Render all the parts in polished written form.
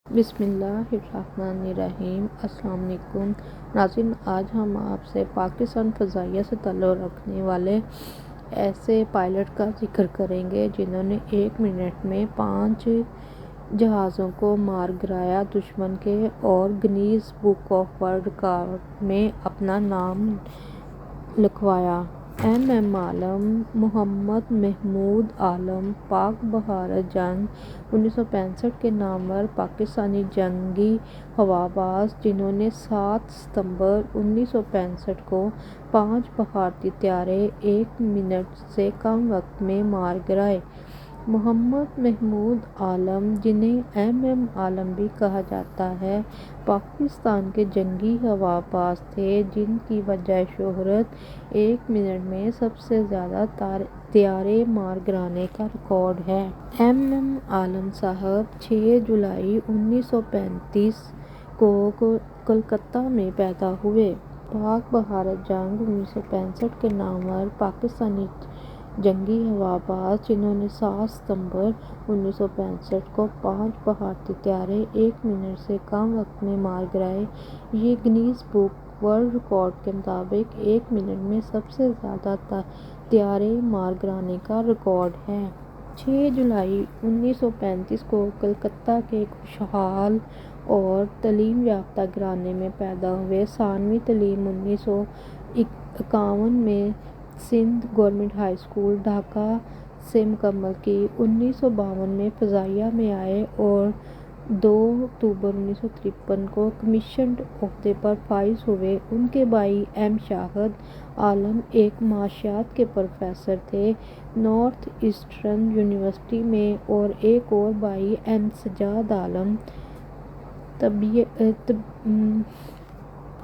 بسم اللہ الرحمن الرحیم۔ السلام علیکم ناظرین، آج ہم آپ سے پاکستان فضائیہ سے تعلق رکھنے والے ایسے پائلٹ کا ذکر کریں گے جنہوں نے 1 منٹ میں 5 جہازوں کو مار گرایا دشمن کے اور Guinness book of world record میں اپنا نام لکھوایا۔ ایم عالم محمد محمود عالم پاک بحر جنگ 1965 کے نامور پاکستانی جنگی ہوا باز جنہوں نے 7 ستمبر 1965 کو 5 بھارتی طیارے 1 منٹ سے کم وقت میں مار گرائے۔ محمد محمود عالم، جنہیں ایم عالم بھی کہا جاتا ہے، پاکستان کے جنگی ہوا باز تھے جن کی وجہ شہرت 1 منٹ میں سب سے زیادہ طیارے مار گرانے کا ریکارڈ ہے۔ ایم عالم صاحب 6 جولائی 1935 کو کولکتہ میں پیدا ہوئے۔ پاک بحر جنگ 1965 کے نامور پاکستانی جنگی ہوا باز جنہوں نے 7 ستمبر 1965 کو 5 بھارتی طیارے 1 منٹ سے کم وقت میں مار گرائے، یہ گنیز بک ورلڈ ریکارڈ کے مطابق 1 منٹ میں سب سے زیادہ طیارے مار گرانے کا ریکارڈ ہے۔ 6 جولائی 1935 کو کلکتہ کے خوشحال اور تعلیم یافتہ گھرانے میں پیدا ہوئے۔ ثانوی تعلیم 1951 میں Sindh government high school, Dhaka سے مکمل کی۔ 1952 میں فضائیہ میں آئے اور 2 اکتوبر 1953 کو کمیشنڈ عہدے پر فائز ہوئے۔ ان کے بھائی ایم شاہد عالم ایک معاشیات کے پروفیسر تھے نارتھ ایسٹرن یونیورسٹی میں، اور ایک اور بھائی ایم سجاد عالم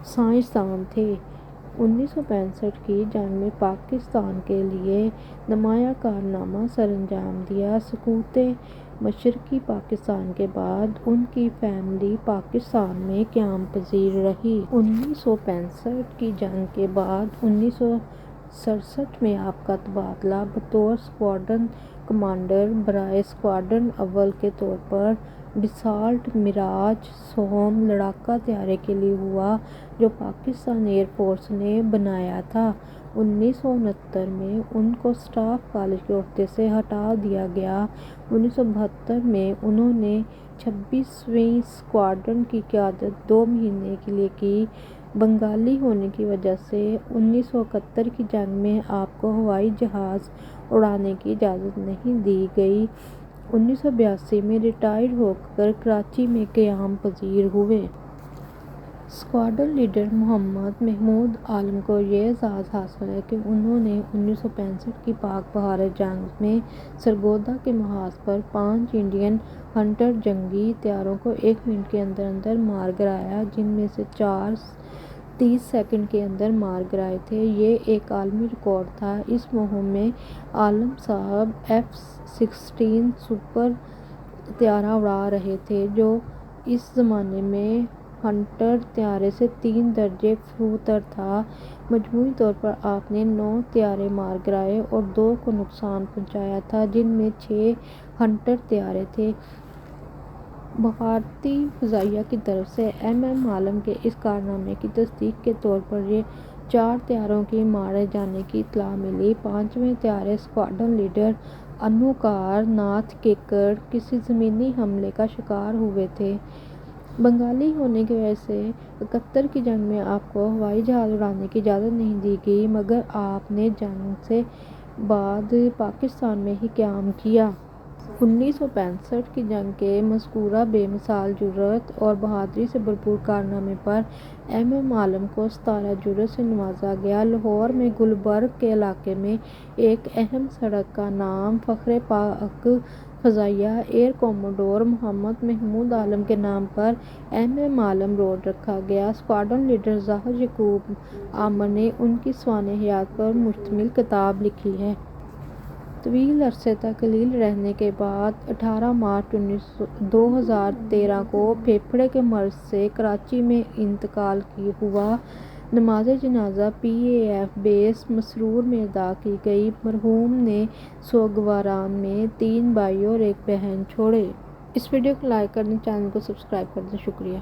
سائنسدان تھے۔ 1965 کی جنگ میں پاکستان کے لیے نمایاں کارنامہ سر انجام دیا۔ سقوط مشرقی پاکستان کے بعد ان کی فیملی پاکستان میں قیام پذیر رہی۔ 1965 کی جنگ کے بعد 1967 میں آپ کا تبادلہ بطور اسکواڈرن کمانڈر برائے اسکواڈرن اول کے طور پر ڈسالٹ میراج سوم لڑاکا طیارے کے لیے ہوا جو پاکستان ایئر فورس نے بنایا تھا۔ 1969 میں ان کو اسٹاف کالج کے عہدے سے ہٹا دیا گیا۔ 1972 میں انہوں نے 26ویں اسکواڈرن کی قیادت 2 مہینے کے لیے کی۔ بنگالی ہونے کی وجہ سے 1971 کی جنگ میں آپ کو ہوائی جہاز اڑانے کی اجازت نہیں دی گئی۔ 1982 میں ریٹائر ہو کر کراچی میں قیام پذیر ہوئے۔ اسکواڈرن لیڈر محمد محمود عالم کو یہ اعزاز حاصل ہے کہ انہوں نے 1965 کی پاک بحر جنگ میں سرگودا کے محاذ پر 5 انڈین ہنٹر جنگی طیاروں کو 1 منٹ کے اندر اندر مار گرایا، جن میں سے 4 30 سیکنڈ کے اندر مار گرائے تھے۔ یہ ایک عالمی ریکارڈ تھا۔ اس مہم میں عالم صاحب F-16 سپر طیارہ اڑا رہے تھے جو اس زمانے میں ہنٹر طیارے سے 3 درجے فروتر تھا۔ مجموعی طور پر آپ نے 9 طیارے مار گرائے اور 2 کو نقصان پہنچایا تھا، جن میں 6 ہنٹر طیارے تھے۔ بھارتی فضائیہ کی طرف سے ایم عالم کے اس کارنامے کی تصدیق کے طور پر 4 طیاروں کے مارے جانے کی اطلاع ملی۔ 5ویں طیارے اسکواڈرن لیڈر انوکار ناتھ کیکر کسی زمینی حملے کا شکار ہوئے تھے۔ بنگالی ہونے کی وجہ سے 71 کی جنگ میں آپ کو ہوائی جہاز اڑانے کی اجازت نہیں دی گئی، مگر آپ نے جنگ سے بعد پاکستان میں ہی قیام کیا۔ 1965 کی جنگ کے مذکورہ بے مثال جرأت اور بہادری سے بھرپور کارنامے پر ایم عالم کو ستارہ جرأت سے نوازا گیا۔ لاہور میں گلبرگ کے علاقے میں ایک اہم سڑک کا نام فخرے پاک فضائیہ ایئر کموڈور محمد محمود عالم کے نام پر ایم عالم روڈ رکھا گیا۔ اسکواڈرن لیڈر ظاہر یعقوب عامر نے ان کی سوانح حیات پر مشتمل کتاب لکھی ہے۔ طویل عرصے تک علیل رہنے کے بعد 18 مارچ 2013 کو پھیپھڑے کے مرض سے کراچی میں انتقال ہوا۔ نماز جنازہ PAF بیس مسرور میں ادا کی گئی۔ مرحوم نے سوگواران میں 3 بھائی اور 1 بہن چھوڑے۔ اس ویڈیو کو لائک کر دیں، چینل کو سبسکرائب کر دیں۔ شکریہ۔